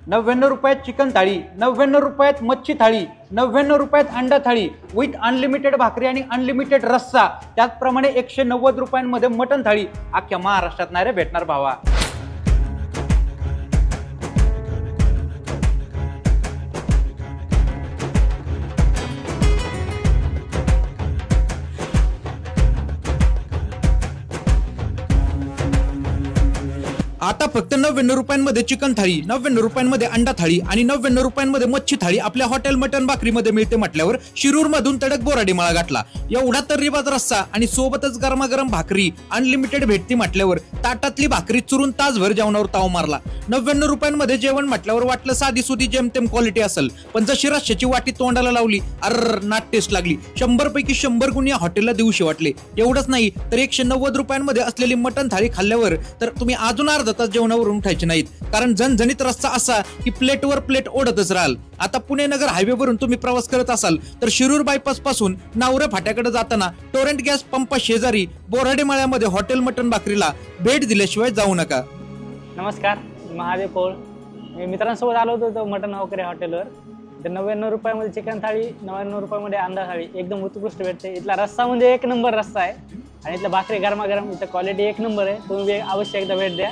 99 रुपयात चिकन थाळी, 99 रुपयात मच्छी थाळी, 99 रुपयात अंडा थाळी विथ अनलिमिटेड भाकरी आणि अनलिमिटेड रस्सा। त्याचप्रमाणे 190 रुपयांमध्ये मटन थाळी। अख्ख्या महाराष्ट्रात नाही रे भेटणार भावा। आता फक्त 99 रुपयांमध्ये चिकन थाळी, 99 रुपयांमध्ये अंडा थाळी आणि 99 रुपयांमध्ये मच्छी थाळी आपल्या हॉटेल मटन भाकरीमध्ये मिळते म्हटल्यावर शिरूर मधून तडक बोराडी मळा गाठला। एवढा तर्रीबाज रस्सा आणि सोबतच गरमागरम भाकरी अनलिमिटेड भेटती म्हटल्यावर ताटातली भाकरी चुरून तासभर जेवणावर ताव मारला। 99 रुपयांमध्ये जेवण म्हटल्यावर वाटलं साधी सुधी जेमतेम क्वालिटी असेल, पण जशी रश्श्याची वाटी तोंडाला लावली नाट टेस्ट लागली। 100 पैकी 100 गुण या हॉटेलला देऊशी वाटले। एवढंच नाही तर 190 रुपयांमध्ये असलेली मटन थाळी खाल्ल्यावर तर तुम्ही अजून अर्धा तास जेवणावरून उठायचे नाहीत, कारण झणझणीत रस्सा असा की प्लेटवर प्लेट ओढतच राहाल। आता पुणे नगर हायवेवरून तुम्ही प्रवास करत असाल तर शिरूर बायपास पासून नावरे फाट्याकडे जाताना टोरेंट गॅस पंपा शेजारी बोराडी मळ्यामध्ये हॉटेल मटन भाकरीला भेट दिल्याशिवाय जाऊ नका। नमस्कार, महादेव पोळ। मी मित्रांसोबत आलो होतो मटन वगैरे हॉटेलवर। तर 99 रुपयामध्ये चिकन थाळी, 99 रुपयामध्ये अंडा थाळी एकदम उत्कृष्ट भेटते। इथला रस्सा म्हणजे एक नंबर रस्सा आहे आणि इथला भाकरी गरमागरम, इथं क्वालिटी एक नंबर आहे। तुम्ही अवश्य एकदा भेट द्या।